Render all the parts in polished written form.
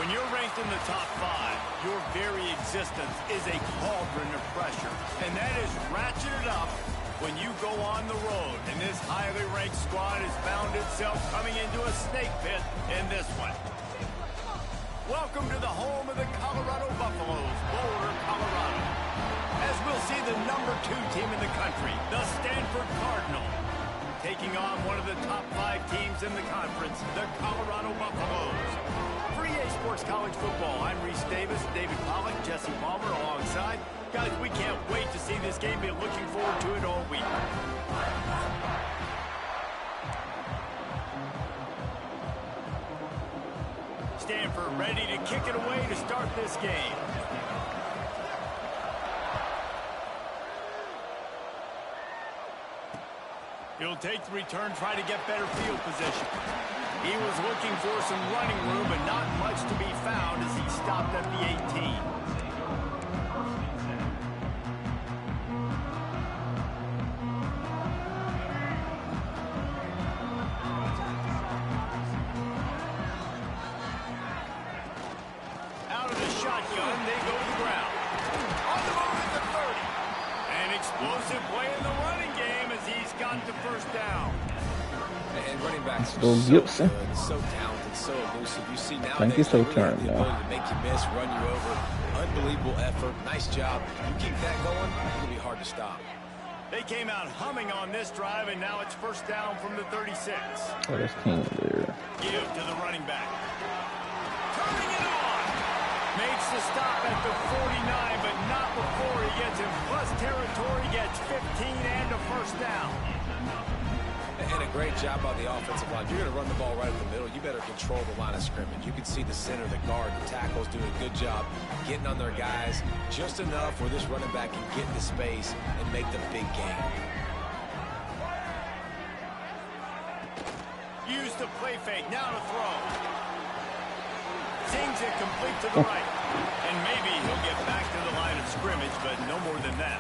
When you're ranked in the top 5, your very existence is a cauldron of pressure. And that is ratcheted up when you go on the road. And this highly ranked squad has found itself coming into a snake pit in this one. Welcome to the home of the Colorado Buffaloes, Boulder, Colorado. As we'll see the number 2 team in the country, the Stanford Cardinal, taking on one of the top 5 teams in the conference, the Colorado Buffaloes. For EA Sports College Football, I'm Reese Davis, David Pollack, Jesse Palmer alongside. Guys, we can't wait to see this game. Be looking forward to it all week. Stanford ready to kick it away to start this game. He'll take the return, try to get better field position. He was looking for some running room, but not much to be found as he stopped at the 18. Out of the shotgun, they go to the ground. On the move at the 30. An explosive play in the running game as he's got the first down. And running backs are so good, so talented, so elusive. You see now they really have the ability to make you miss, run you over. Unbelievable effort. Nice job. You keep that going, it'll be hard to stop. They came out humming on this drive, and now it's first down from the 36. Oh, that's King there. Give to the running back. Turning it on. Makes the stop at the 49, but not before he gets in plus territory, gets 15 and a first down. And a great job by the offensive line. If you're going to run the ball right in the middle, you better control the line of scrimmage. You can see the center, the guard, the tackles doing a good job getting on their guys just enough where this running back can get into space and make the big game. Use the play fake, now to throw. Sings it complete to the right. And maybe he'll get back to the line of scrimmage, but no more than that.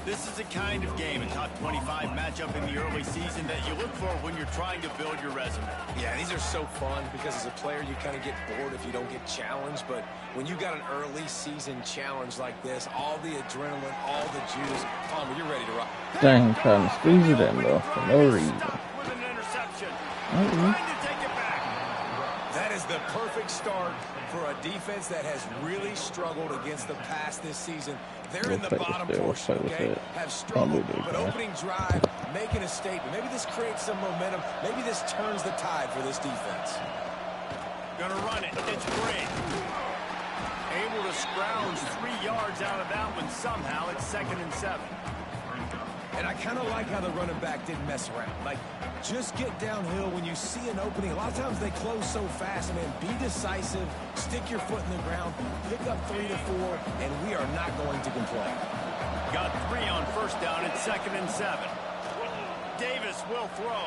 This is the kind of game, a top 25 matchup in the early season that you look for when you're trying to build your resume. Yeah, these are so fun because as a player, you kind of get bored if you don't get challenged. But when you got an early season challenge like this, all the adrenaline, all the juice, Palmer, you're ready to rock. Dang, trying to squeeze it in, though, for no reason. With an interception. Trying to take it back. That is the perfect start for a defense that has really struggled against the pass this season. They're in the bottom portion, okay? Have struggled, but opening drive, making a statement. Maybe this creates some momentum. Maybe this turns the tide for this defense. Gonna run it. It's great. Able to scrounge 3 yards out of that one somehow. It's 2nd and 7. And I kind of like how the running back didn't mess around. Like, just get downhill when you see an opening. A lot of times they close so fast, man. Be decisive, stick your foot in the ground, pick up 3 to 4, and we are not going to complain. Got 3 on first down. It's 2nd and 7. Davis will throw.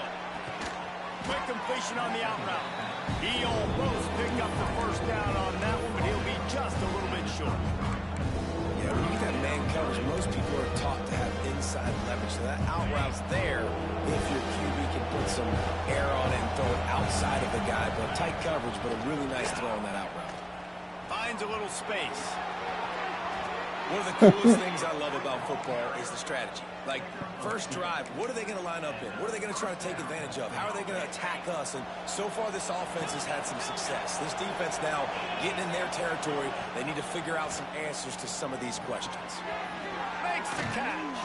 Quick completion on the out route. He almost picked up the first down on that one, but he'll be just a little bit short. Yeah, when you get that man coverage, most people are taught to have inside leverage. So that out route's there if your QB can put some air on it and throw it outside of the guy. But tight coverage, but a really nice throw on that out route. Finds a little space. One of the coolest things I love about football is the strategy. Like, first drive, what are they going to line up in? What are they going to try to take advantage of? How are they going to attack us? And so far, this offense has had some success. This defense now getting in their territory. They need to figure out some answers to some of these questions. Makes the catch.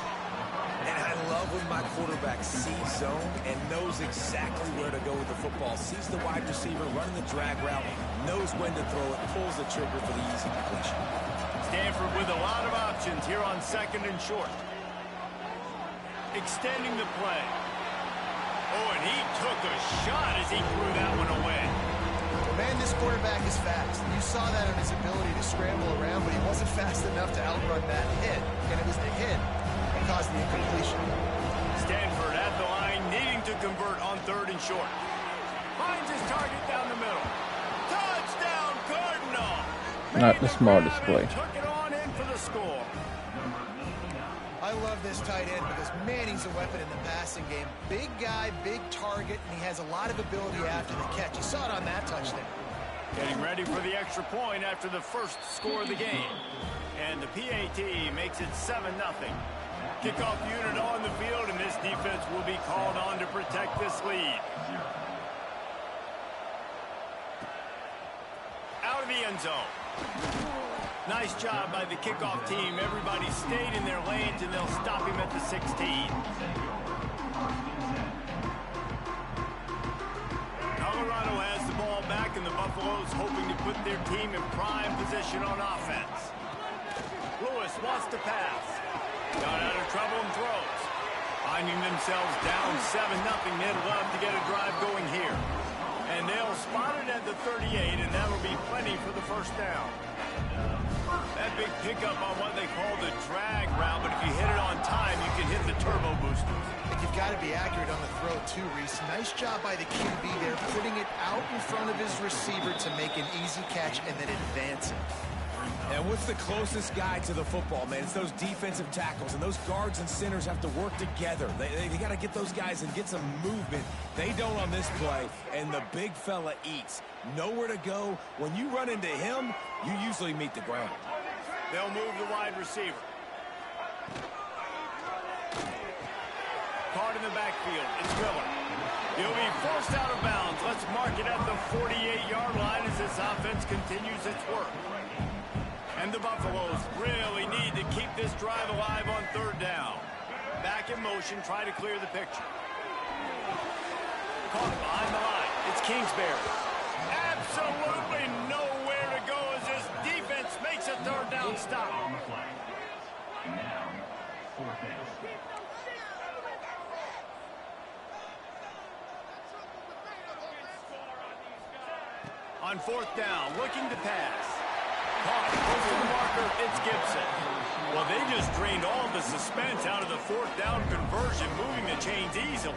And I love when my quarterback sees zone and knows exactly where to go with the football. Sees the wide receiver running the drag route, knows when to throw it, pulls the trigger for the easy completion. Stanford with a lot of options here on 2nd and short. Extending the play. Oh, and he took a shot as he threw that one away. Man, this quarterback is fast. You saw that in his ability to scramble around, but he wasn't fast enough to outrun that hit. And it was the hit that caused the incompletion. Stanford at the line, needing to convert on 3rd and short. Finds his target down the middle. Touchdown, Cardinal! Not the smartest play. Took it on in for the score. I love this tight end because, man, he's a weapon in the passing game. Big guy, big target, and he has a lot of ability after the catch. You saw it on that touchdown. Getting ready for the extra point after the first score of the game. And the PAT makes it 7-0. Kickoff unit on the field, and this defense will be called on to protect this lead. Out of the end zone. Nice job by the kickoff team. Everybody stayed in their lanes, and they'll stop him at the 16. Colorado has the ball back, and the Buffaloes hoping to put their team in prime position on offense. Lewis wants to pass. Got out of trouble and throws. Finding themselves down 7-0, they'd love to get a drive going here. And they'll spot it at the 38, and that'll be plenty for the first down. That big pickup on what they call the drag route, but if you hit it on time, you can hit the turbo boosters. You've got to be accurate on the throw, too, Reese. Nice job by the QB there, putting it out in front of his receiver to make an easy catch and then advancing. And what's the closest guy to the football, man? It's those defensive tackles, and those guards and centers have to work together. They got to get those guys and get some movement. They don't on this play, and the big fella eats. Nowhere to go. When you run into him, you usually meet the ground. They'll move the wide receiver. Caught in the backfield. It's Miller. He'll be forced out of bounds. Let's mark it at the 48-yard line as this offense continues its work. And the Buffaloes really need to keep this drive alive on third down. Back in motion, try to clear the picture. Caught behind the line. It's Kingsbury. Absolutely nowhere to go as this defense makes a third down stop. On fourth down, looking to pass. Caught, close to the marker, it's Gibson. Well, they just drained all the suspense out of the fourth down conversion, moving the chains easily.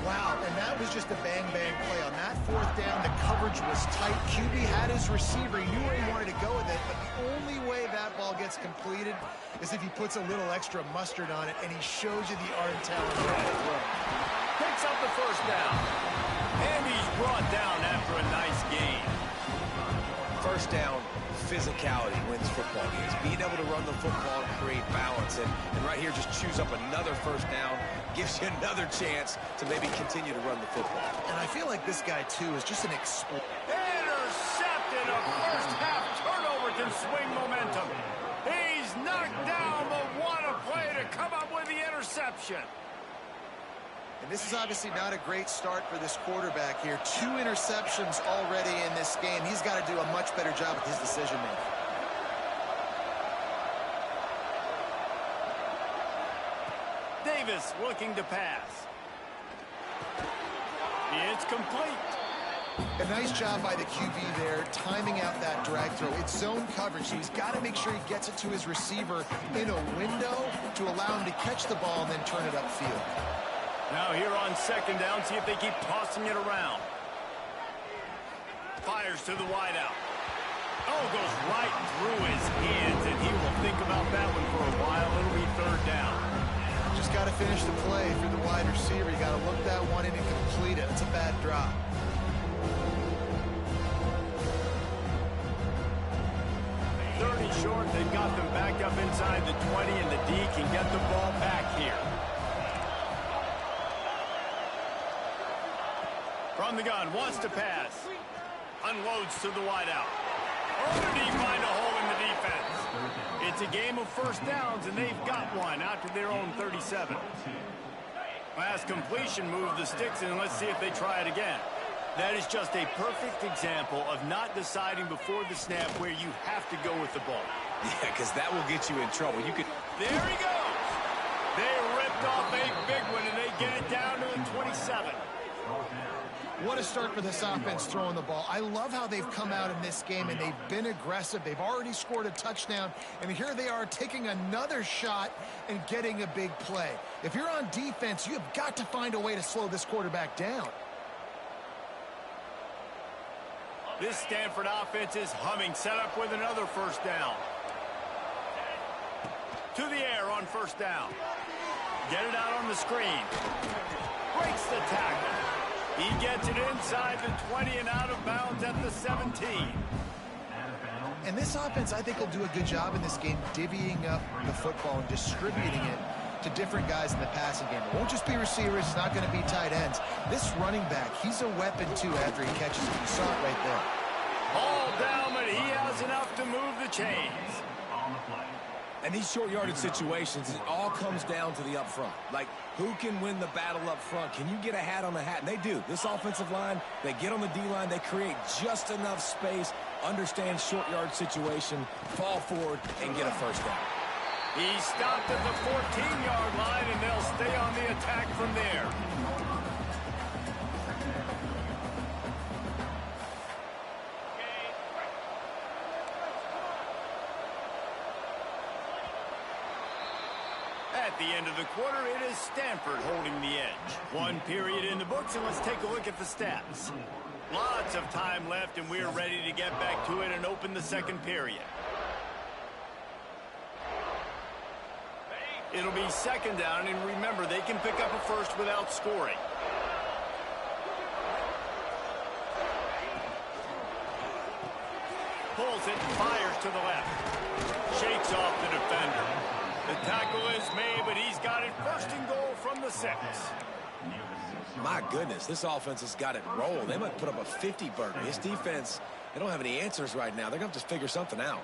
Wow, and that was just a bang-bang play. On that fourth down, the coverage was tight. QB had his receiver. He knew where he wanted to go with it, but the only way that ball gets completed is if he puts a little extra mustard on it, and he shows you the art and talent of that throw. Picks up the first down. And he's brought down after a nice gain. First down, physicality wins football games. Being able to run the football and create balance. And right here, just choose up another first down. Gives you another chance to maybe continue to run the football. And I feel like this guy, too, is just an explorer. Intercepted. A first half turnover can swing momentum. He's knocked down, but what a play to come up with the interception. And this is obviously not a great start for this quarterback here. 2 interceptions already in this game. He's got to do a much better job with his decision-making. Davis looking to pass. It's complete. A nice job by the QB there, timing out that drag throw. It's zone coverage, so he's got to make sure he gets it to his receiver in a window to allow him to catch the ball and then turn it upfield. Now here on second down, see if they keep tossing it around. Fires to the wideout. Oh, goes right through his hands, and he will think about that one for a while. It'll be third down. Just got to finish the play if you're the wide receiver. You got to look that one in and complete it. It's a bad drop. Short, they've got them back up inside the 20, and the D can get the ball back here. From the gun, wants to pass. Unloads to the wideout. Oh, did he find a hole in the defense? It's a game of first downs, and they've got one out to their own 37. Last completion moved the sticks, and let's see if they try it again. That is just a perfect example of not deciding before the snap where you have to go with the ball. Yeah, because that will get you in trouble. There he goes. They ripped off a big one, and they get it down to the 27. What a start for this offense throwing the ball. I love how they've come out in this game, and they've been aggressive. They've already scored a touchdown, and here they are taking another shot and getting a big play. If you're on defense, you have got to find a way to slow this quarterback down. This Stanford offense is humming, set up with another first down. To the air on first down. Get it out on the screen. Breaks the tackle. He gets it inside the 20 and out of bounds at the 17. And this offense, I think, will do a good job in this game divvying up the football and distributing it to different guys in the passing game. It won't just be receivers. It's not going to be tight ends. This running back, he's a weapon, too, after he catches it. You saw it right there. Ball down, but he has enough to move the chains. And these short yardage situations, it all comes down to the up front. Like, who can win the battle up front? Can you get a hat on the hat? And they do. This offensive line, they get on the D-line, they create just enough space, understand short yard situation, fall forward, and get a first down. He stopped at the 14-yard line, and they'll stay on the attack from there. At the end of the quarter, it is Stanford holding the edge. One period in the books, and let's take a look at the stats. Lots of time left, and we're ready to get back to it and open the second period. It'll be second down, and remember, they can pick up a first without scoring. Pulls it, fires to the left. Shakes off the defender. The tackle is made, but he's got it first and goal from the 6. My goodness, this offense has got it rolled. They might put up a 50 burger. This defense, they don't have any answers right now. They're going to have to figure something out.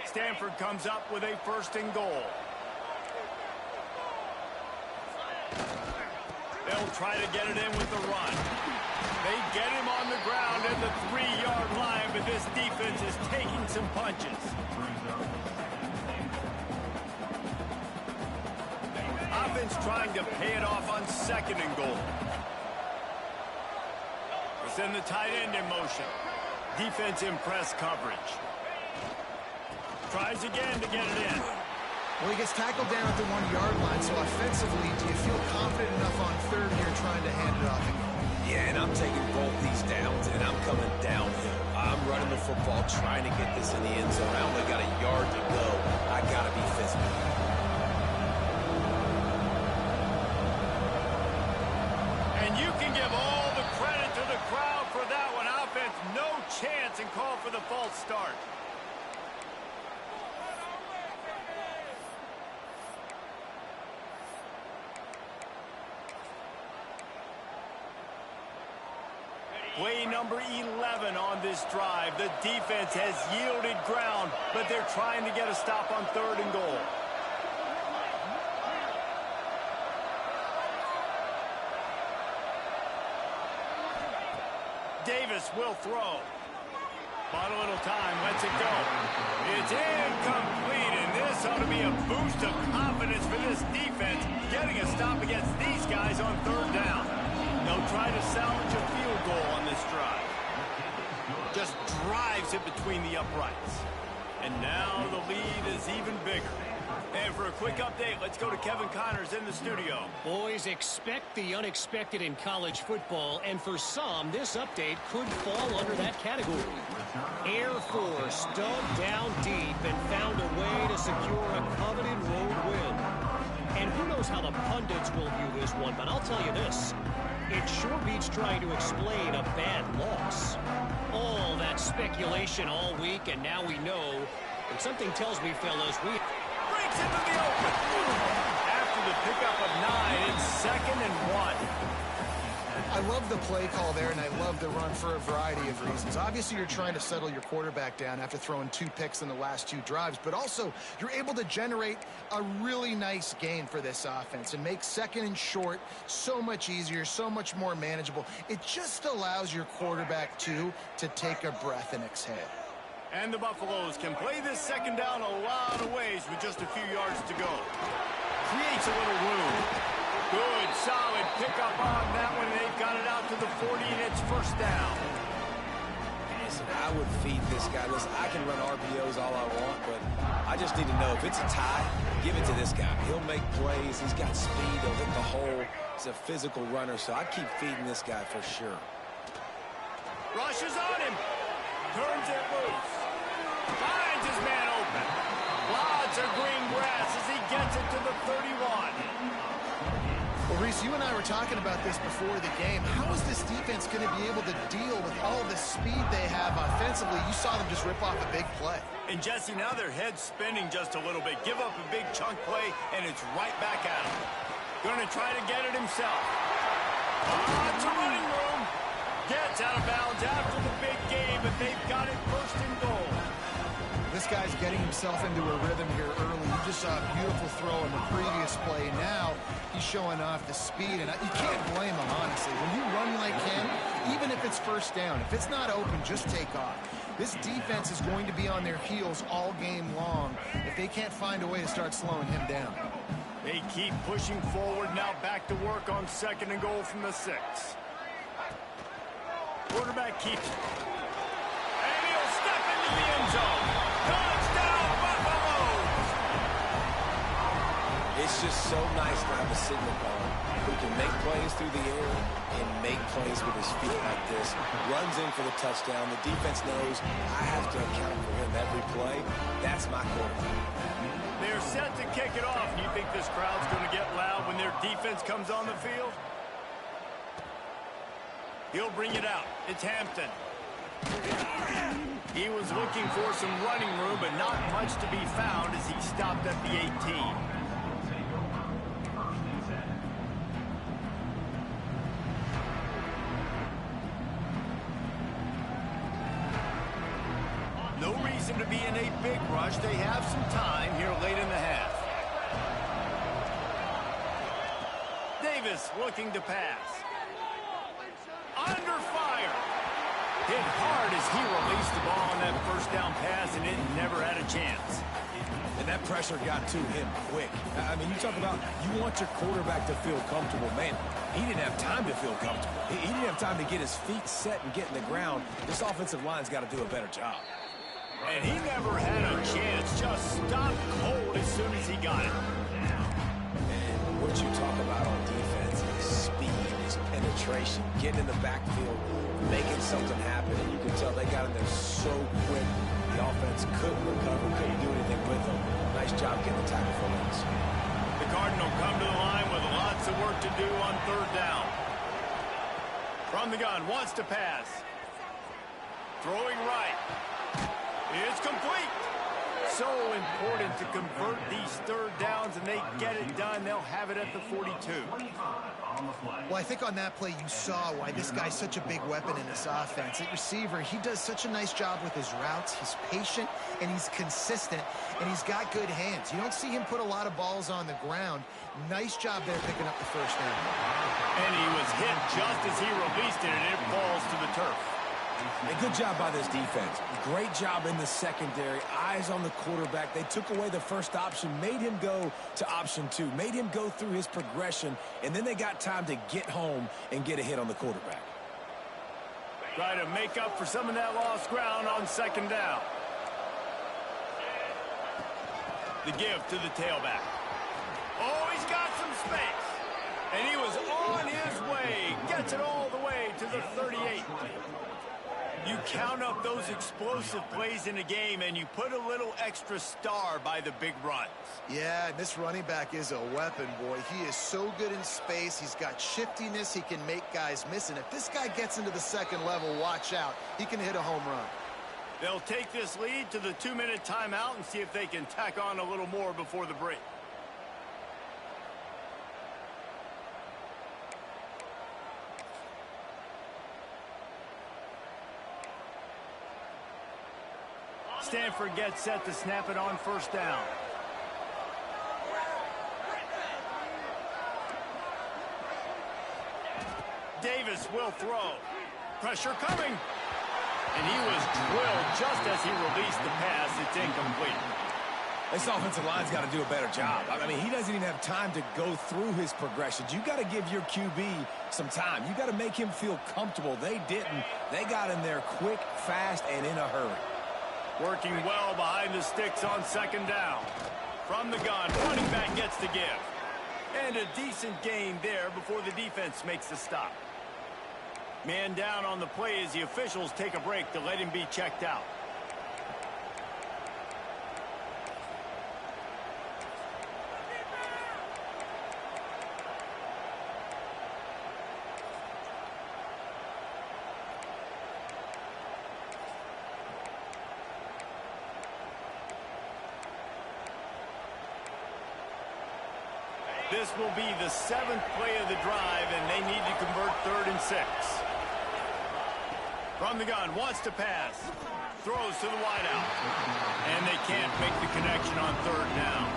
Stanford comes up with a first and goal. They'll try to get it in with the run. They get him on the ground at the 3-yard line, but this defense is taking some punches. Offense trying to pay it off on second and goal. They send the tight end in motion. Defense in press coverage. Tries again to get it in. Well, he gets tackled down at the 1-yard line, so offensively, do you feel confident enough on third here trying to hand it off again? Yeah, and I'm taking both these downs, and I'm coming downhill. I'm running the football, trying to get this in the end zone. I only got a yard to go. I got to be physical. And you can give all the credit to the crowd for that one. Offense, no chance, and call for the false start. Play number 11 on this drive. The defense has yielded ground, but they're trying to get a stop on third and goal. Davis will throw. Bought a little time, lets it go. It's incomplete, and this ought to be a boost of confidence for this defense, getting a stop against these guys on third down. They'll try to salvage a field goal on this drive. Just drives it between the uprights. And now the lead is even bigger. And for a quick update, let's go to Kevin Connors in the studio. Boys, expect the unexpected in college football, and for some, this update could fall under that category. Air Force dug down deep and found a way to secure a coveted road win. And who knows how the pundits will view this one, but I'll tell you this. It sure beats trying to explain a bad loss. All that speculation all week, and now we know. And something tells me, fellas, we... Breaks into the open. After the pickup of 9, it's 2nd and 1. I love the play call there, and I love the run for a variety of reasons. Obviously, you're trying to settle your quarterback down after throwing 2 picks in the last 2 drives, but also you're able to generate a really nice gain for this offense and make second and short so much easier, so much more manageable. It just allows your quarterback, too, to take a breath and exhale. And the Buffaloes can play this second down a lot of ways with just a few yards to go. Creates a little room. Good, solid pickup on that one. They've got it out to the 40, and it's first down. Listen, I would feed this guy. Listen, I can run RPOs all I want, but I just need to know if it's a tie, give it to this guy. He'll make plays. He's got speed. He'll hit the hole. He's a physical runner, so I'd keep feeding this guy for sure. Rushes on him. Turns it loose. Finds his man open. Lots to green grass as he gets it to the 31. Well, Reese, you and I were talking about this before the game. How is this defense going to be able to deal with all the speed they have offensively? You saw them just rip off a big play. And Jesse, now their head's spinning just a little bit. Give up a big chunk play, and it's right back at him. Going to try to get it himself. It's a running room. Gets out of bounds after the big game, but they've got it first and goal. This guy's getting himself into a rhythm here early. You just saw a beautiful throw in the previous play. Now he's showing off the speed, and you can't blame him, honestly. When you run like him, even if it's first down, if it's not open, just take off. This defense is going to be on their heels all game long if they can't find a way to start slowing him down. They keep pushing forward. Now back to work on 2nd and goal from the 6. Quarterback keeps it. And he'll step into the end zone. Touchdown, Buffaloes! It's just so nice to have a signal caller who can make plays through the air and make plays with his feet like this. Runs in for the touchdown. The defense knows I have to account for him every play. That's my quarterback. They're set to kick it off. Do you think this crowd's going to get loud when their defense comes on the field? He'll bring it out. It's Hampton. He was looking for some running room, but not much to be found as he stopped at the 18. No reason to be in a big rush. They have some time here late in the half. Davis looking to pass. Under fire. Hit hard as he released the ball on that first down pass, and it never had a chance. And that pressure got to him quick. I mean, you talk about you want your quarterback to feel comfortable. Man, he didn't have time to feel comfortable. He didn't have time to get his feet set and get in the ground. This offensive line's got to do a better job. And he never had a chance. Just stopped cold as soon as he got it. And what you talk about on defense is speed, is penetration, getting in the backfield, making something happen. And you can tell they got in there so quick. The offense couldn't recover, couldn't do anything with them. Nice job getting the tackle for us. The Cardinal come to the line with lots of work to do on 3rd down. From the gun, wants to pass. Throwing right. It's complete. So important to convert these 3rd downs, and they get it done. They'll have it at the 42. Well, I think on that play you saw why this guy's such a big weapon in this offense. At receiver, he does such a nice job with his routes. He's patient, and he's consistent, and he's got good hands. You don't see him put a lot of balls on the ground. Nice job there picking up the first down. And he was hit just as he released it, and it falls to the turf. A good job by this defense. Great job in the secondary. Eyes on the quarterback. They took away the first option, made him go to option 2, made him go through his progression, and then they got time to get home and get a hit on the quarterback. Try to make up for some of that lost ground on 2nd down. The give to the tailback. Oh, he's got some space. And he was on his way. Gets it all the way to the 38. You count up those explosive plays in a game, and you put a little extra star by the big runs. Yeah, this running back is a weapon, boy. He is so good in space. He's got shiftiness. He can make guys miss. And if this guy gets into the 2nd level, watch out. He can hit a home run. They'll take this lead to the 2-minute timeout and see if they can tack on a little more before the break. Stanford gets set to snap it on 1st down. Davis will throw. Pressure coming. And he was drilled just as he released the pass. It's incomplete. This offensive line's got to do a better job. I mean, he doesn't even have time to go through his progressions. You got to give your QB some time. You got to make him feel comfortable. They didn't. They got in there quick, fast, and in a hurry. Working well behind the sticks on 2nd down. From the gun, running back gets the give. And a decent gain there before the defense makes the stop. Man down on the play as the officials take a break to let him be checked out. This will be the 7th play of the drive, and they need to convert 3rd and 6. From the gun, wants to pass. Throws to the wideout. And they can't make the connection on 3rd down.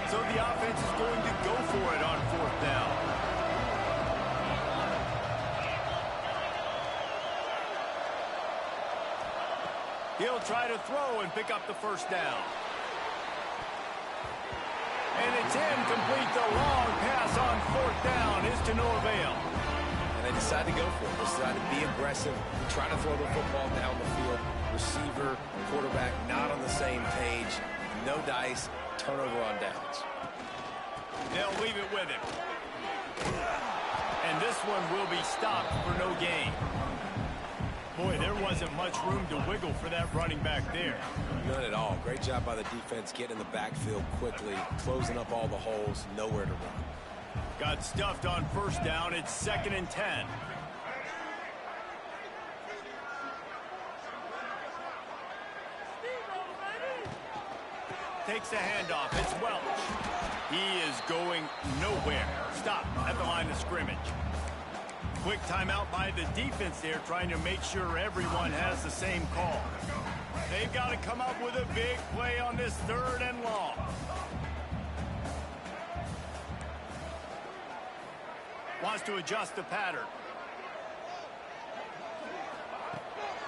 So the offense is going to go for it on 4th down. He'll try to throw and pick up the 1st down. And it's incomplete. The long pass on 4th down is to no avail. And they decide to go for it. They decide to be aggressive, try to throw the football down the field. Receiver, quarterback not on the same page. No dice. Turnover on downs. They'll leave it with him. And this one will be stopped for no gain. Boy, there wasn't much room to wiggle for that running back there. None at all. Great job by the defense getting in the backfield quickly, closing up all the holes, nowhere to run. Got stuffed on 1st down. It's 2nd and 10. Takes the handoff. It's Welch. He is going nowhere. Stop at the line of scrimmage. Quick timeout by the defense there, trying to make sure everyone has the same call. They've got to come up with a big play on this 3rd and long. Wants to adjust the pattern.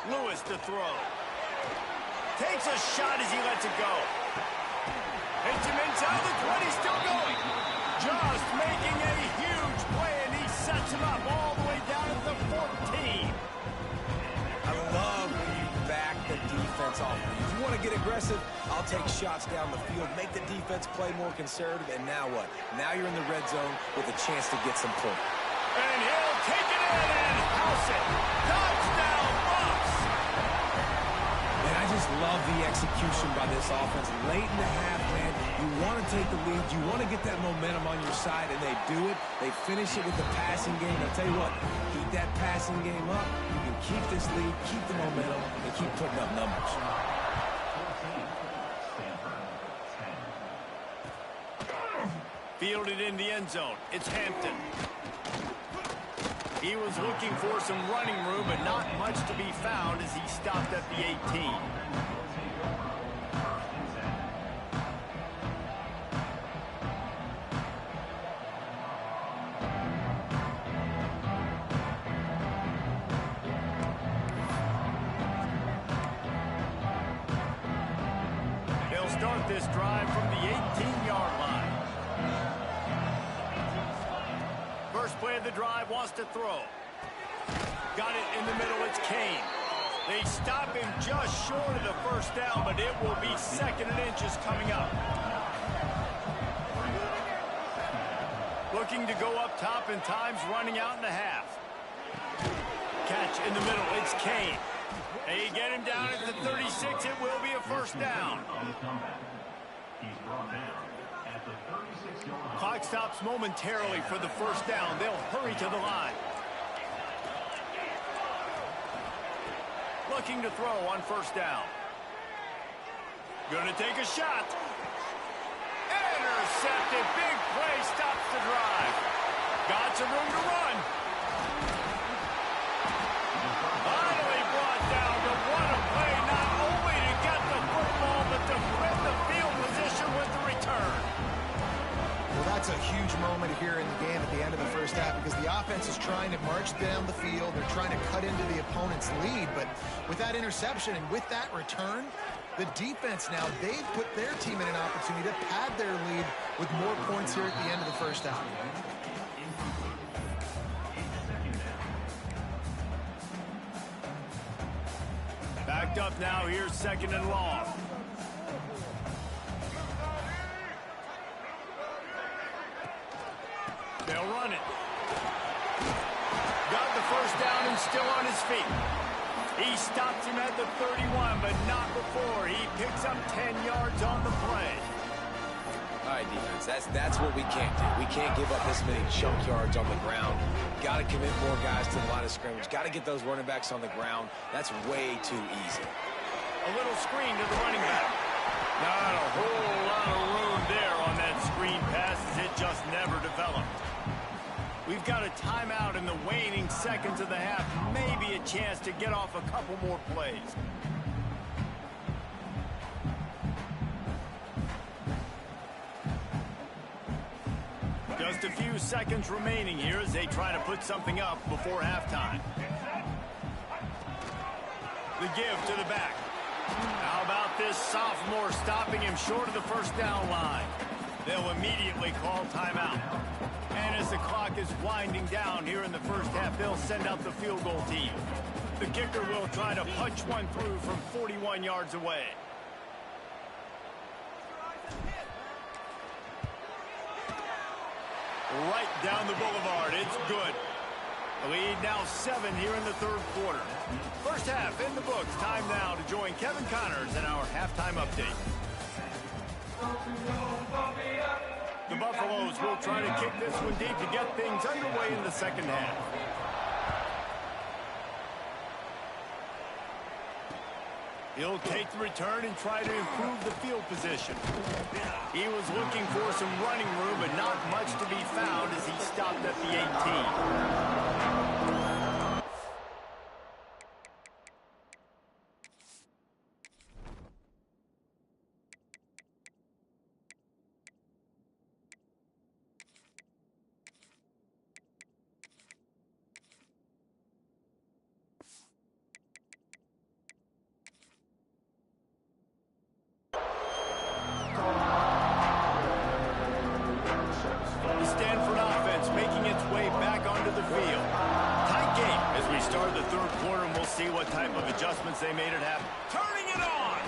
Lewis to throw. Takes a shot as he lets it go. Hits him inside the 20, still going. Just making a huge play, and he sets him up all the way down at the 14. I love when you back the defense off. If you want to get aggressive, I'll take shots down the field, make the defense play more conservative, and now what? Now you're in the red zone with a chance to get some points. And he'll take it in and house it. Touchdown, Bucks! And I just love the execution by this offense. Late in the half, man, you want to take the lead. You want to get that momentum on your side, and they do it. They finish it with the passing game. I'll tell you what, keep that passing game up. You can keep this lead, keep the momentum, and keep putting up numbers. Fielded in the end zone. It's Hampton. He was looking for some running room, but not much to be found as he stopped at the 18. They'll start this drive from the 18-yard line. First play of the drive, wants to throw. Got it in the middle, it's Kane. They stop him just short of the 1st down, but it will be 2nd and inches coming up. Looking to go up top, and time's running out in the half. Catch in the middle, it's Kane. They get him down at the 36, it will be a 1st down. Clock stops momentarily for the 1st down. They'll hurry to the line. Looking to throw on 1st down. Gonna take a shot. Intercepted. Big play stops the drive. Got some room to run. Finally brought down, but what a play, not only to get the football, but to thread the field position with the return. Well, that's a huge moment here in the game at the end of the 1st half, because the offense is trying to march down the field. They're trying to cut into the opponent's lead, but with that interception and with that return, the defense now, they've put their team in an opportunity to pad their lead with more points here at the end of the 1st half. Backed up now, here's 2nd and long. They'll run it. Got the 1st down and still on his feet. He stops him at the 31, but not before. He picks up 10 yards on the play. All right, defense, that's what we can't do. We can't give up this many chunk yards on the ground. Got to commit more guys to the line of scrimmage. Got to get those running backs on the ground. That's way too easy. A little screen to the running back. Not a whole lot of room there on that screen pass as it just never developed. We've got a timeout in the waning seconds of the half. Maybe a chance to get off a couple more plays. Just a few seconds remaining here as they try to put something up before halftime. The give to the back. How about this sophomore stopping him short of the first down line? They'll immediately call timeout. And as the clock is winding down here in the first half, they'll send out the field goal team. The kicker will try to punch one through from 41 yards away. Right down the boulevard. It's good. The lead now 7 here in the third quarter. First half in the books. Time now to join Kevin Connors in our halftime update. The Buffaloes will try to kick this one deep to get things underway in the second half. He'll take the return and try to improve the field position. He was looking for some running room, but not much to be found as he stopped at the 18. They made it happen. Turning it on.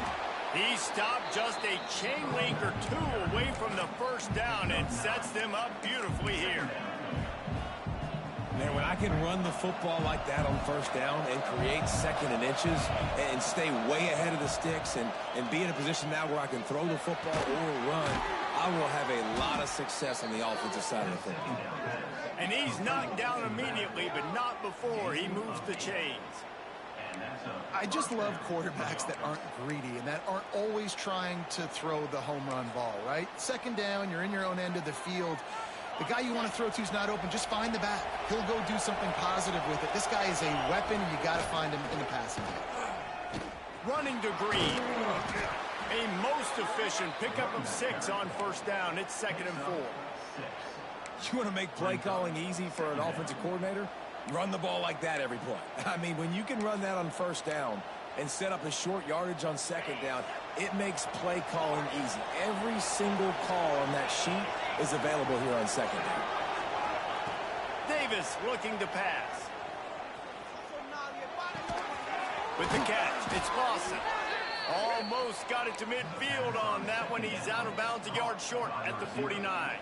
He stopped just a chain link or two away from the first down and sets them up beautifully here. Man, when I can run the football like that on first down and create second and inches and stay way ahead of the sticks and be in a position now where I can throw the football or run, I will have a lot of success on the offensive side of the football. And he's knocked down immediately, but not before he moves the chains. I just love quarterbacks that aren't greedy and that aren't always trying to throw the home run ball, right? Second down, you're in your own end of the field. The guy you want to throw to is not open. Just find the back. He'll go do something positive with it. This guy is a weapon, and you got to find him in the passing game. Running to Green. A most efficient pickup of 6 on first down. It's 2nd and 4. You want to make play calling easy for an offensive coordinator? Run the ball like that every play. I mean, when you can run that on first down and set up a short yardage on second down, it makes play calling easy. Every single call on that sheet is available here on second down. Davis looking to pass. With the catch, it's Lawson. Almost got it to midfield on that one. He's out of bounds a yard short at the 49.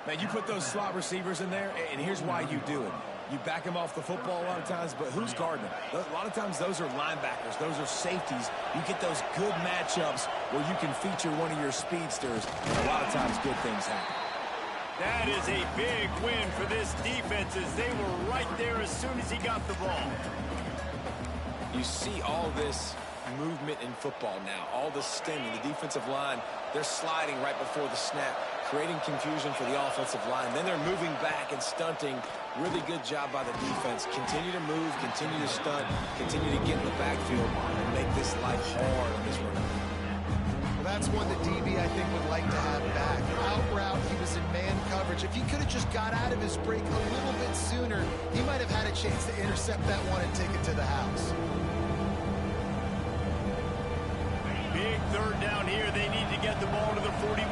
Man, you put those slot receivers in there, and here's why you do it. You back them off the football a lot of times, but who's guarding them? A lot of times those are linebackers. Those are safeties. You get those good matchups where you can feature one of your speedsters, and a lot of times good things happen. That is a big win for this defense as they were right there as soon as he got the ball. You see all this movement in football now, all the stinging. The defensive line, they're sliding right before the snap, creating confusion for the offensive line. Then they're moving back and stunting. Really good job by the defense. Continue to move, continue to stunt, continue to get in the backfield and make this life hard on this run. Well, that's one that DB, I think, would like to have back. Out route, he was in man coverage. If he could have just got out of his break a little bit sooner, he might have had a chance to intercept that one and take it to the house. Big third down here. They need to get the ball to the 41.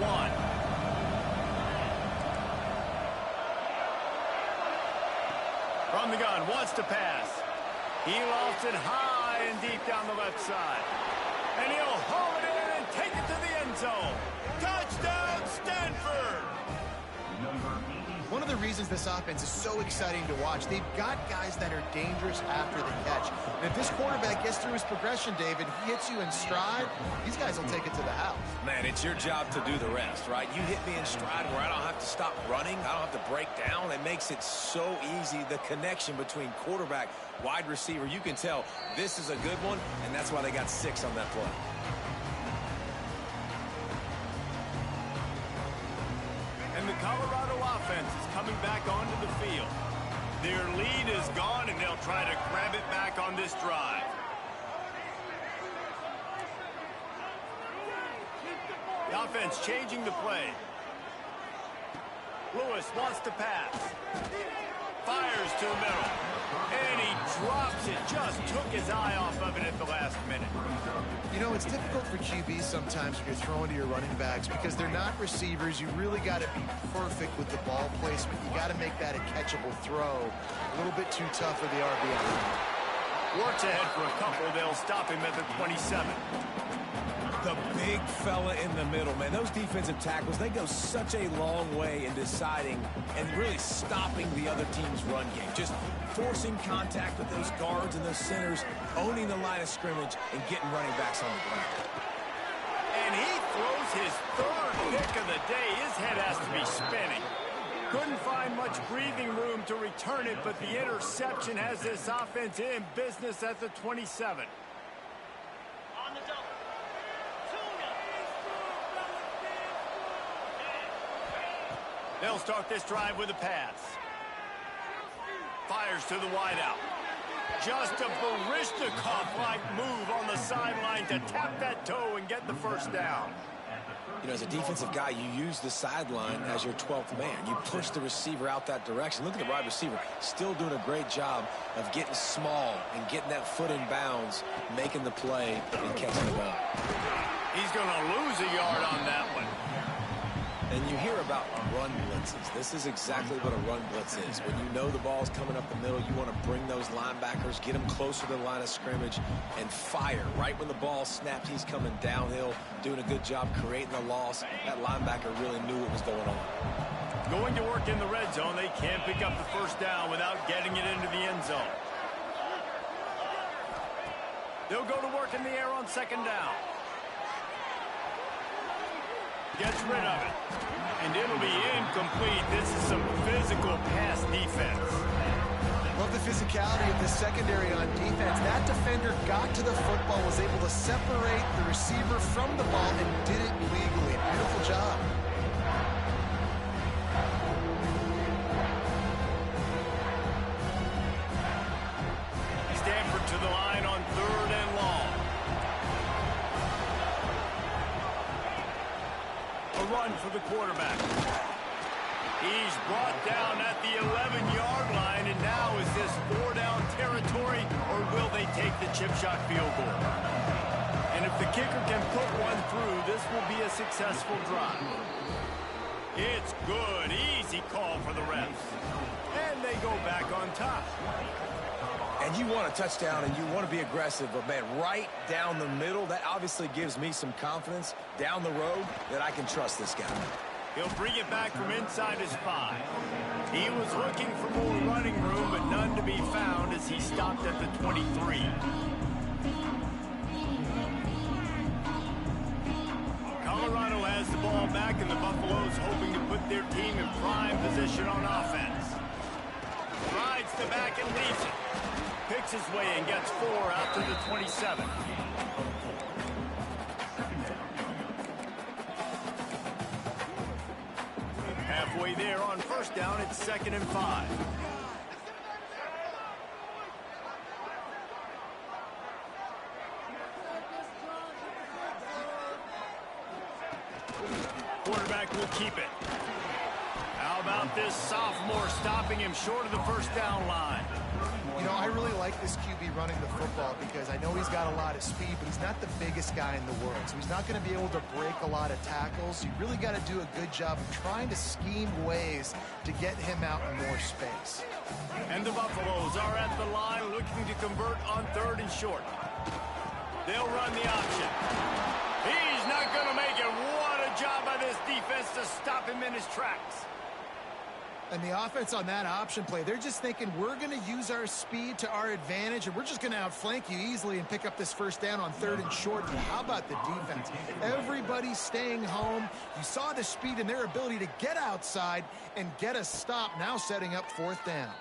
From the gun, wants to pass. He lofts it high and deep down the left side. And he'll haul it in and take it to the end zone. Touchdown, Stanford! One of the reasons this offense is so exciting to watch, they've got guys that are dangerous after the catch. And if this quarterback gets through his progression, David, he hits you in stride, these guys will take it to the house. Man, it's your job to do the rest, right? You hit me in stride where I don't have to stop running. I don't have to break down. It makes it so easy, the connection between quarterback, wide receiver. You can tell this is a good one, and that's why they got 6 on that play. And the Colorado offense is coming back onto the field. Their lead is gone, and they'll try to grab it back on this drive. The offense changing the play. Lewis wants to pass. Fires to the middle. And he drops it. Just took his eye off of it at the last minute. You know, it's difficult for QBs sometimes when you're throwing to your running backs because they're not receivers. You really got to be perfect with the ball placement. You got to make that a catchable throw. A little bit too tough for the RBI. Works ahead for a couple. They'll stop him at the 27. The big fella in the middle, man. Those defensive tackles, they go such a long way in deciding and really stopping the other team's run game. Just forcing contact with those guards and those centers, owning the line of scrimmage, and getting running backs on the ground. And he throws his 3rd pick of the day. His head has to be spinning. Couldn't find much breathing room to return it, but the interception has this offense in business at the 27. They'll start this drive with a pass. Fires to the wideout. Just a Barishnikov-like move on the sideline to tap that toe and get the first down. You know, as a defensive guy, you use the sideline as your 12th man. You push the receiver out that direction. Look at the wide receiver. Still doing a great job of getting small and getting that foot in bounds, making the play, and catching the ball. He's going to lose a yard on that one. And you hear about run blitzes. This is exactly what a run blitz is. When you know the ball's coming up the middle, you want to bring those linebackers, get them closer to the line of scrimmage, and fire. Right when the ball snapped, he's coming downhill, doing a good job creating the loss. That linebacker really knew what was going on. Going to work in the red zone. They can't pick up the first down without getting it into the end zone. They'll go to work in the air on 2nd down. Gets rid of it. And it'll be incomplete. This is some physical pass defense. Love the physicality of the secondary on defense. That defender got to the football, was able to separate the receiver from the ball, and did it legally. Beautiful job. Stanford to the line on 3rd and long. A run for the quarterback. He's brought down at the 11-yard line, and now is this 4-down territory, or will they take the chip shot field goal? And if the kicker can put one through, this will be a successful drive. It's good. Easy call for the refs. And they go back on top. And you want a touchdown and you want to be aggressive, but man, right down the middle, that obviously gives me some confidence down the road that I can trust this guy. He'll bring it back from inside his 5. He was looking for more running room, but none to be found as he stopped at the 23. Colorado has the ball back, and the Buffaloes hoping to put their team in prime position on offense. Rides the back and leaves it. Picks his way and gets 4 out to the 27. Halfway there on 1st down, it's 2nd and 5. Quarterback will keep it. How about this sophomore stopping him short of the 1st down line? You know, I really like this QB running the football because I know he's got a lot of speed, but he's not the biggest guy in the world. So he's not going to be able to break a lot of tackles. You really got to do a good job of trying to scheme ways to get him out in more space. And the Buffaloes are at the line looking to convert on 3rd and short. They'll run the option. He's not going to make it. What a job by this defense to stop him in his tracks. And the offense on that option play, they're just thinking we're going to use our speed to our advantage, and we're just going to outflank you easily and pick up this first down on 3rd and short. But how about the defense? Everybody's staying home. You saw the speed and their ability to get outside and get a stop, now setting up 4th down.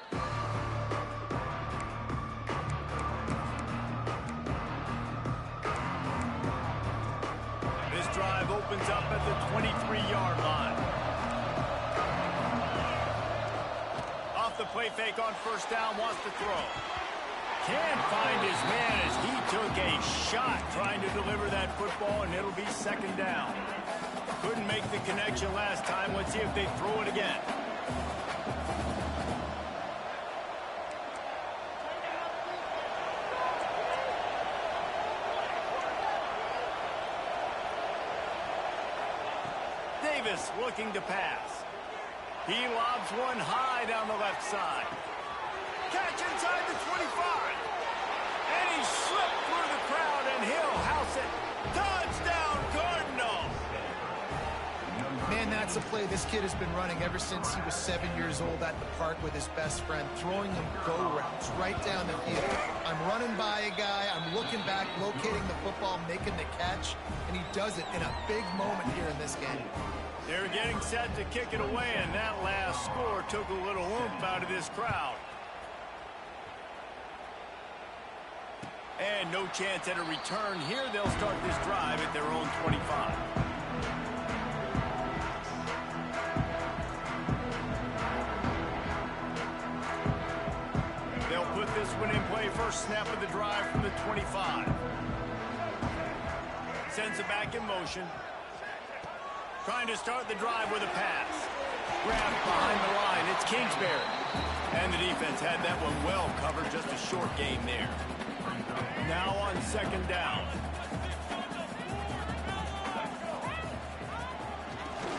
This drive opens up at the 23-yard line. The play fake on 1st down, wants to throw. Can't find his man as he took a shot trying to deliver that football, and it'll be 2nd down. Couldn't make the connection last time. Let's see if they throw it again. Davis looking to pass. He lobs one high down the left side. Catch inside the 25. And he slipped through the crowd, and he'll house it. Touchdown, Cardinal! Man, that's a play this kid has been running ever since he was 7 years old at the park with his best friend, throwing him go routes right down the field. I'm running by a guy, I'm looking back, locating the football, making the catch, and he does it in a big moment here in this game. They're getting set to kick it away, and that last score took a little oomph out of this crowd. And no chance at a return here. They'll start this drive at their own 25. They'll put this one in play. First snap of the drive from the 25. Sends it back in motion. Trying to start the drive with a pass. Grabbed behind the line. It's Kingsbury. And the defense had that one well covered. Just a short gain there. Now on 2nd down.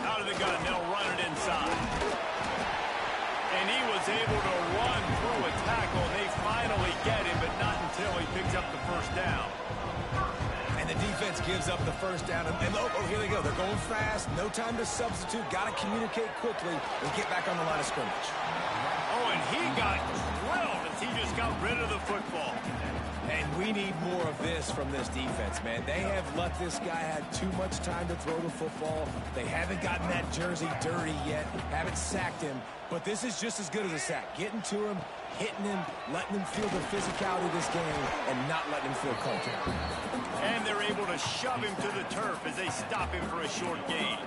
Out of the gun. They'll run it inside. And he was able to run through a tackle. They finally get him, but not until he picks up the 1st down. The defense gives up the 1st down. And oh, here they go. They're going fast. No time to substitute. Got to communicate quickly and get back on the line of scrimmage. Oh, and he got drilled as he just got rid of the football. And we need more of this from this defense, man. They have let this guy have too much time to throw the football. They haven't gotten that jersey dirty yet. Haven't sacked him. But this is just as good as a sack. Getting to him, hitting him, letting him feel the physicality of this game, and not letting him feel comfortable. And they're able to shove him to the turf as they stop him for a short gain.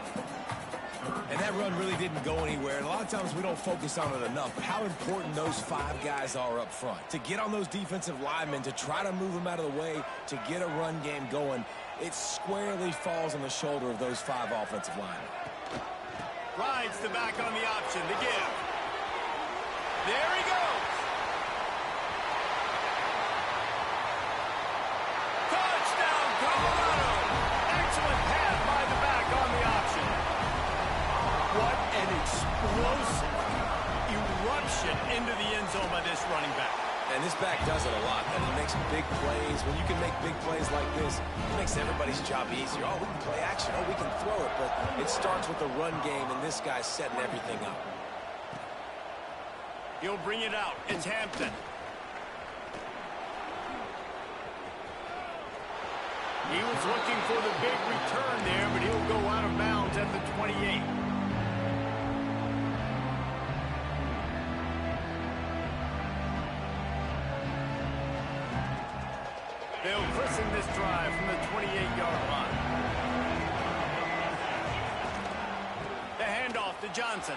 And that run really didn't go anywhere. And a lot of times we don't focus on it enough. But how important those 5 guys are up front. To get on those defensive linemen, to try to move them out of the way, to get a run game going, it squarely falls on the shoulder of those 5 offensive linemen. Rides the back on the option to give. There he goes. Touchdown, Colorado. Excellent pass by the back on the option. What an explosive eruption into the end zone by this running back. And this back does it a lot. And he makes big plays. When you can make big plays like this, it makes everybody's job easier. Oh, we can play action. Oh, we can throw it. But it starts with the run game, and this guy's setting everything up. He'll bring it out. It's Hampton. He was looking for the big return there, but he'll go out of bounds at the 28. They'll christen this drive from the 28-yard line. The handoff to Johnson.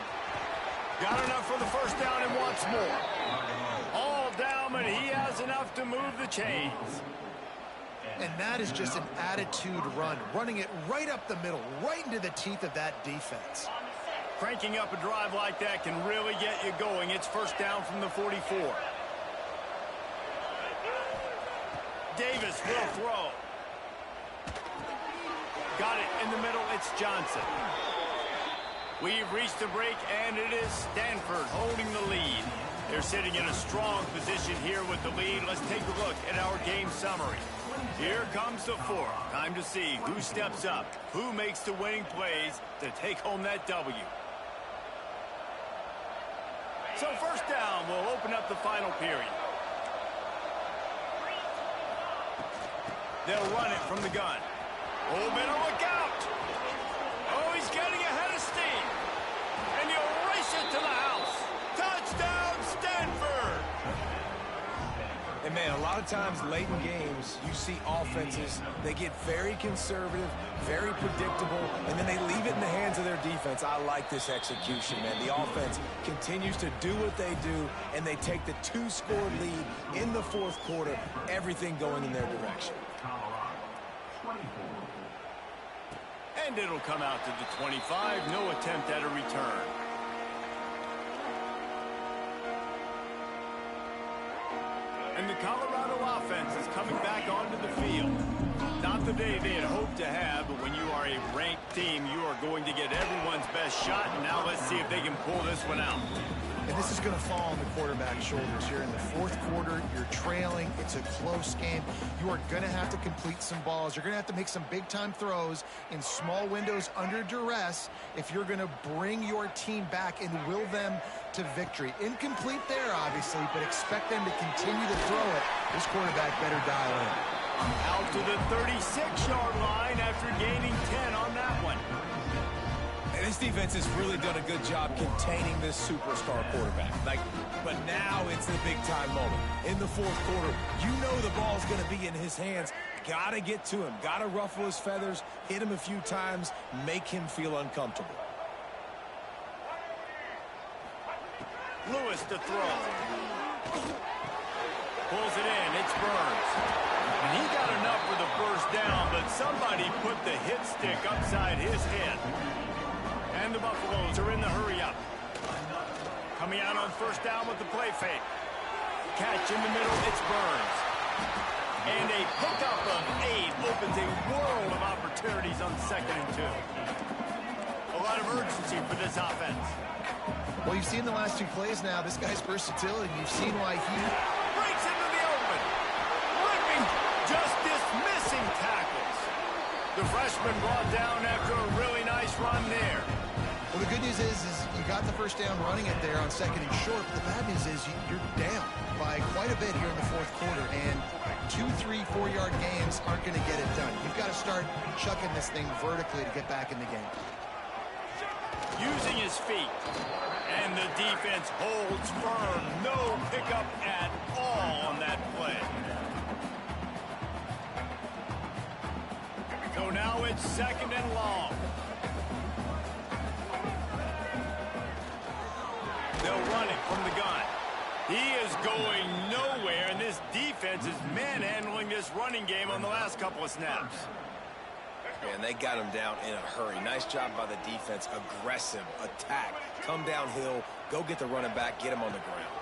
Got enough for the 1st down and wants more. All down, but he has enough to move the chains. And that is just an attitude run, running it right up the middle, right into the teeth of that defense. Cranking up a drive like that can really get you going. It's 1st down from the 44. Davis will throw. Got it in the middle. It's Johnson. We've reached the break, and it is Stanford holding the lead. They're sitting in a strong position here with the lead. Let's take a look at our game summary. Here comes the 4th. Time to see who steps up, who makes the winning plays to take home that W. So first down will open up the final period. They'll run it from the gun. Oh, better look out. Oh, he's getting ahead of steam. And he'll race it to the house. Touchdown, Stanford. And, man, a lot of times late in games, you see offenses, they get very conservative, very predictable, and then they leave it in the hands of their defense. I like this execution, man. The offense continues to do what they do, and they take the 2-score lead in the fourth quarter, everything going in their direction. And it'll come out to the 25. No attempt at a return. And the Colorado offense is coming back onto the field. Not the day they had hoped to have, but when you are a ranked team, you are going to get everyone's best shot. And now let's see if they can pull this one out. And this is going to fall on the quarterback's shoulders here in the fourth quarter. You're trailing. It's a close game. You are going to have to complete some balls. You're going to have to make some big-time throws in small windows under duress if you're going to bring your team back and will them to victory. Incomplete there, obviously, but expect them to continue to throw it. This quarterback better dial in. Out to the 36-yard line after gaining 10 on that one. This defense has really done a good job containing this superstar quarterback. But now it's the big-time moment. In the fourth quarter, you know the ball's going to be in his hands. Got to get to him. Got to ruffle his feathers, hit him a few times, make him feel uncomfortable. Lewis to throw. Pulls it in. It's Burns. And he got enough for the first down, but somebody put the hit stick upside his head. And the Buffaloes are in the hurry-up. Coming out on first down with the play fake. Catch in the middle, it's Burns. And a pickup of 8 opens a world of opportunities on 2nd and 2. A lot of urgency for this offense. Well, you've seen the last 2 plays now. This guy's versatility. You've seen why he breaks into the open. Ripping, just dismissing tackles. The freshman brought down after a really nice run there. Well, the good news is you got the first down running it there on 2nd and short. The bad news is you're down by quite a bit here in the fourth quarter, and 2, 3, 4-yard gains aren't going to get it done. You've got to start chucking this thing vertically to get back in the game. Using his feet, and the defense holds firm. No pickup at all on that play. So now it's 2nd and long. They'll run it from the gun. He is going nowhere, and this defense is manhandling this running game on the last couple of snaps. And they got him down in a hurry. Nice job by the defense. Aggressive attack. Come downhill. Go get the running back. Get him on the ground.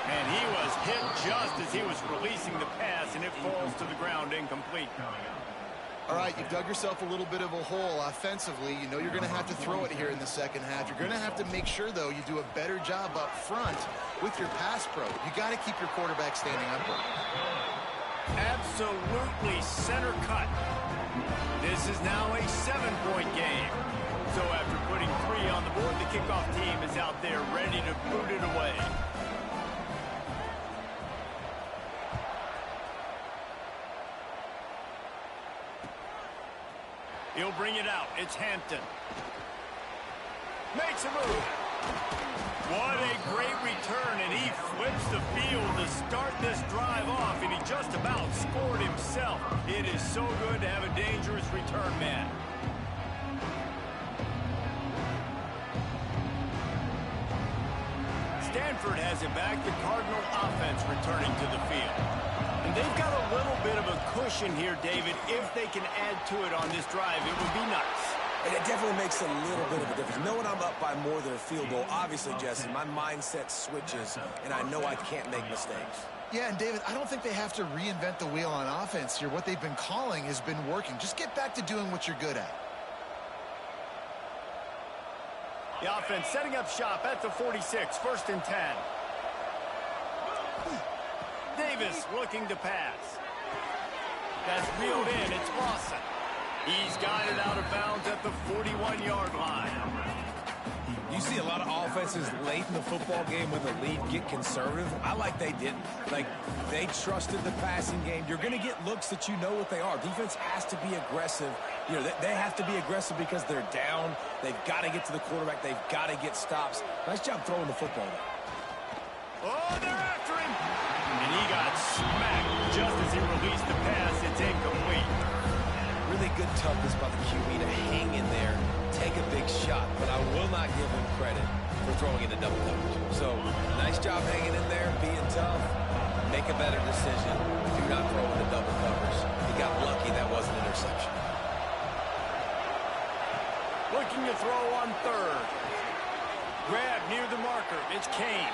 And he was hit just as he was releasing the pass, and it falls to the ground incomplete. All right, you've dug yourself a little bit of a hole offensively. You know you're going to have to throw it here in the second half. You're going to have to make sure, though, you do a better job up front with your pass pro. You got to keep your quarterback standing upright. Absolutely center cut. This is now a 7-point game. So after putting 3 on the board, the kickoff team is out there ready to boot it away. He'll bring it out. It's Hampton. Makes a move. What a great return, and he flips the field to start this drive off, and he just about scored himself. It is so good to have a dangerous return man. Stanford has it back. The Cardinal offense returning to the field. And they've got a little bit of a cushion here, David. If they can add to it on this drive, it would be nice. And it definitely makes a little bit of a difference. Knowing I'm up by more than a field goal, obviously, Jesse, my mindset switches, and I know I can't make mistakes. Yeah, and David, I don't think they have to reinvent the wheel on offense here. What they've been calling has been working. Just get back to doing what you're good at. The offense setting up shop at the 46, 1st and 10. Davis looking to pass. That's reeled in. It's Lawson. He's got it out of bounds at the 41-yard line. You see a lot of offenses late in the football game when the lead get conservative. I like they didn't. Like, they trusted the passing game. You're going to get looks that you know what they are. Defense has to be aggressive. You know, they have to be aggressive because they're down. They've got to get to the quarterback. They've got to get stops. Nice job throwing the football there. Oh, they're after him. And he got smacked just as he released the pass. It's incomplete. Really good toughness by the QB to hang in there, take a big shot, but I will not give him credit for throwing into double coverage. So, nice job hanging in there, being tough. Make a better decision. Do not throw into double coverage. He got lucky that wasn't an interception. Looking to throw on third. Grab near the marker. It's Kane.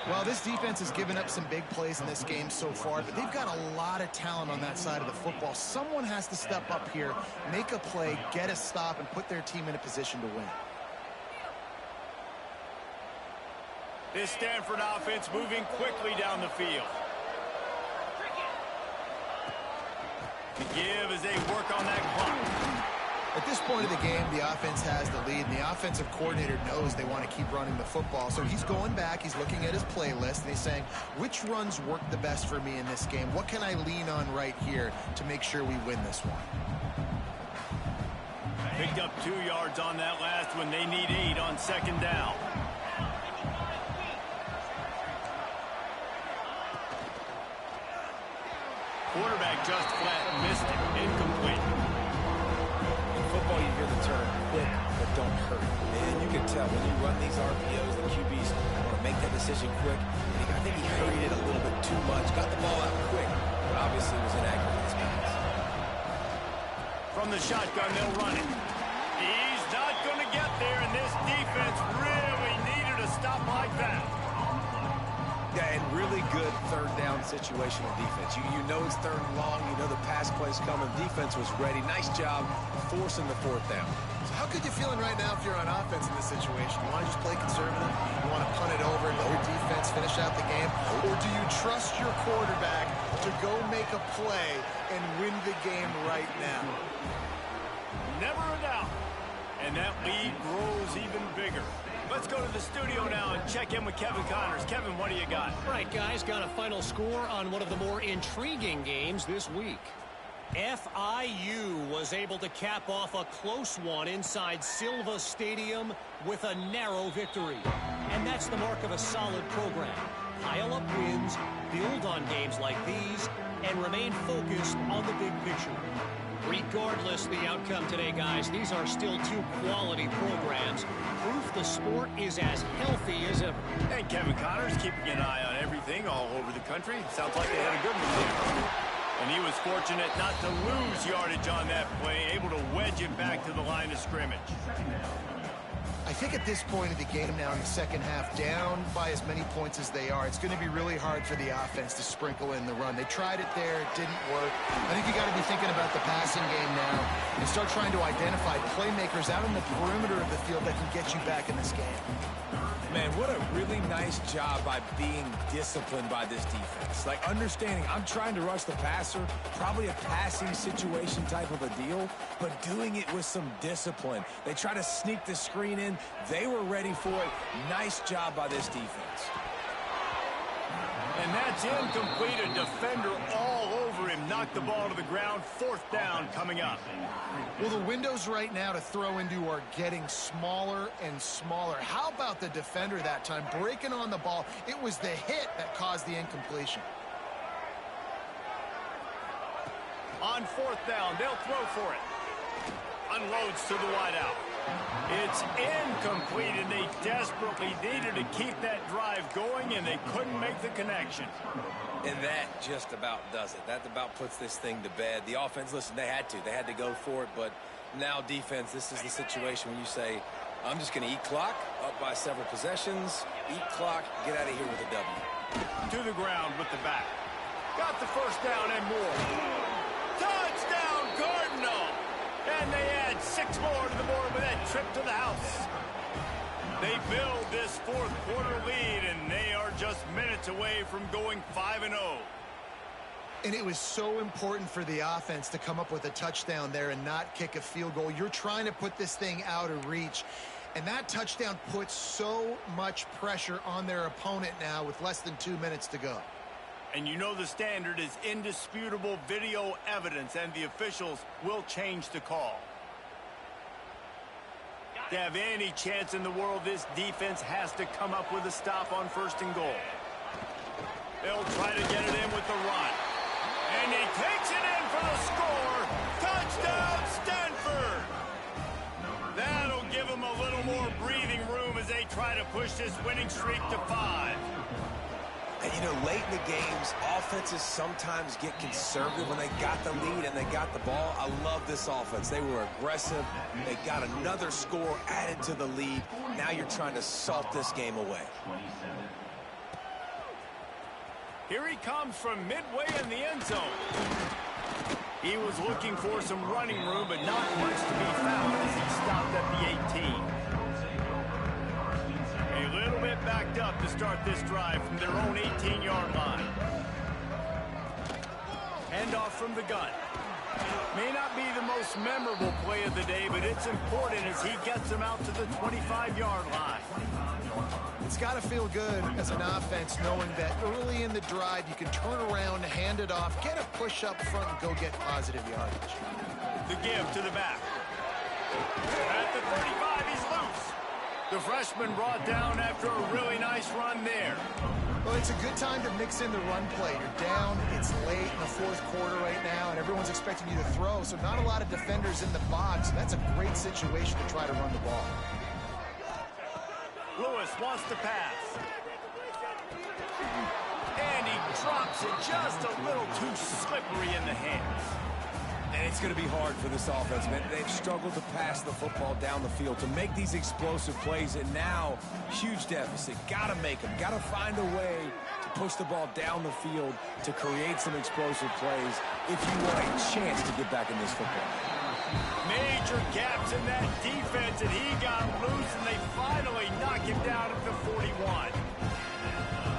Well, this defense has given up some big plays in this game so far, but they've got a lot of talent on that side of the football. Someone has to step up here, make a play, get a stop, and put their team in a position to win. This Stanford offense moving quickly down the field. The give as they work on that clock. At this point of the game, the offense has the lead, and the offensive coordinator knows they want to keep running the football. So he's going back, he's looking at his playlist, and he's saying, which runs work the best for me in this game? What can I lean on right here to make sure we win this one? Picked up 2 yards on that last one. They need 8 on second down. Quarterback just flat missed it. Incomplete. Football, you hear the term quick, but don't hurry. And you can tell when you run these RPOs, the QBs want to make that decision quick. I think he hurried it a little bit too much. Got the ball out quick, but obviously was inaccurate in his pass. From the shotgun, they'll run it. He's not going to get there, and this defense really needed a stop like that. Yeah, and really good third down situational defense. You know it's third and long. You know the pass play's coming. Defense was ready. Nice job forcing the fourth down. So how good you feeling right now if you're on offense in this situation? You want to just play conservative? You want to punt it over and let your defense finish out the game? Or do you trust your quarterback to go make a play and win the game right now? Never a doubt. And that lead grows even bigger. Let's go to the studio now and check in with Kevin Connors. Kevin, what do you got? All right, guys, got a final score on one of the more intriguing games this week. FIU was able to cap off a close one inside Silva Stadium with a narrow victory. And that's the mark of a solid program. Pile up wins, build on games like these, and remain focused on the big picture. Regardless the outcome today, guys, these are still 2 quality programs. Proof the sport is as healthy as ever. And Kevin Connors keeping an eye on everything all over the country. Sounds like they had a good one there. And he was fortunate not to lose yardage on that play, able to wedge it back to the line of scrimmage. I think at this point of the game now in the second half, down by as many points as they are, it's going to be really hard for the offense to sprinkle in the run. They tried it there. It didn't work. I think you got to be thinking about the passing game now and start trying to identify playmakers out on the perimeter of the field that can get you back in this game. Man, what a really nice job by being disciplined by this defense. Like, understanding I'm trying to rush the passer, probably a passing situation type of a deal, but doing it with some discipline. They try to sneak the screen in. They were ready for it. Nice job by this defense. And that's incomplete. A defender all over him. Knocked the ball to the ground. 4th down coming up. Well, the windows right now to throw into are getting smaller and smaller. How about the defender that time breaking on the ball? It was the hit that caused the incompletion. On 4th down, they'll throw for it. Unloads to the wideout. It's incomplete, and they desperately needed to keep that drive going, and they couldn't make the connection. And that just about does it. That about puts this thing to bed. The offense, listen, they had to go for it, but now defense, this is the situation when you say, I'm just going to eat clock, up by several possessions, eat clock, get out of here with a W. To the ground with the back. Got the 1st down and more. Touchdown, Cardinal! And they add 6 more to the board with that trip to the house. They build this 4th quarter lead, and they are just minutes away from going 5-0. And it was so important for the offense to come up with a touchdown there and not kick a field goal. You're trying to put this thing out of reach. And that touchdown puts so much pressure on their opponent now with less than 2 minutes to go. And you know the standard is indisputable video evidence, and the officials will change the call. To have any chance in the world, this defense has to come up with a stop on 1st and goal. They'll try to get it in with the run. And he takes it in for the score. Touchdown, Stanford! That'll give them a little more breathing room as they try to push this winning streak to 5. And, you know, late in the games, offenses sometimes get conservative when they got the lead and they got the ball. I love this offense. They were aggressive. They got another score added to the lead. Now you're trying to salt this game away. Here he comes from midway in the end zone. He was looking for some running room, but not much to be found as he stopped at the 18. A little bit backed up to start this drive from their own 18-yard line. Handoff from the gun. May not be the most memorable play of the day, but it's important as he gets them out to the 25-yard line. It's got to feel good as an offense knowing that early in the drive you can turn around, hand it off, get a push up front, and go get positive yardage. The give to the back. At the 35, he's loose. The freshman brought down after a really nice run there. Well, it's a good time to mix in the run play. You're down, it's late in the 4th quarter right now, and everyone's expecting you to throw, so not a lot of defenders in the box. That's a great situation to try to run the ball. Lewis wants to pass. And he drops it just a little too slippery in the hands. And it's going to be hard for this offense, man. They've struggled to pass the football down the field to make these explosive plays, and now huge deficit. Got to make them. Got to find a way to push the ball down the field to create some explosive plays if you want a chance to get back in this football. Major gaps in that defense, and he got loose, and they finally knock him down at the 41.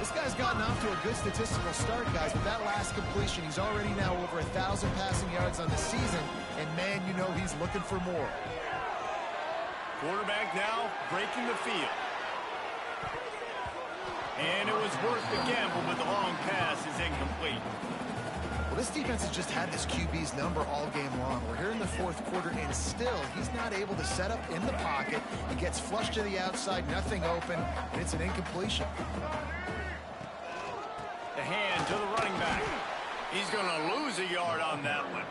This guy's gotten off to a good statistical start, guys. With that last completion, he's already now over 1,000 passing yards on the season, and man, you know he's looking for more. Quarterback now breaking the field. And it was worth the gamble, but the long pass is incomplete. Well, this defense has just had this QB's number all game long. We're here in the 4th quarter, and still, he's not able to set up in the pocket. He gets flushed to the outside, nothing open, and it's an incompletion. The hand to the running back. He's going to lose a yard on that one.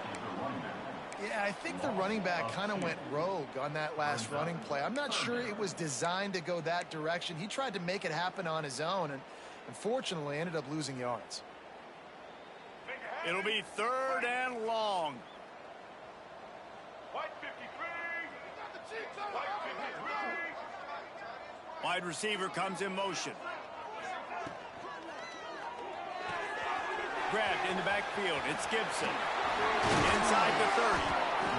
Yeah, I think the running back kind of went rogue on that last running play. I'm not sure it was designed to go that direction. He tried to make it happen on his own, and unfortunately ended up losing yards. It'll be 3rd and long. Wide receiver comes in motion. Grabbed in the backfield. It's Gibson. Inside the 30.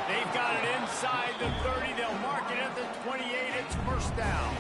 They've got it inside the 30. They'll mark it at the 28. It's 1st down.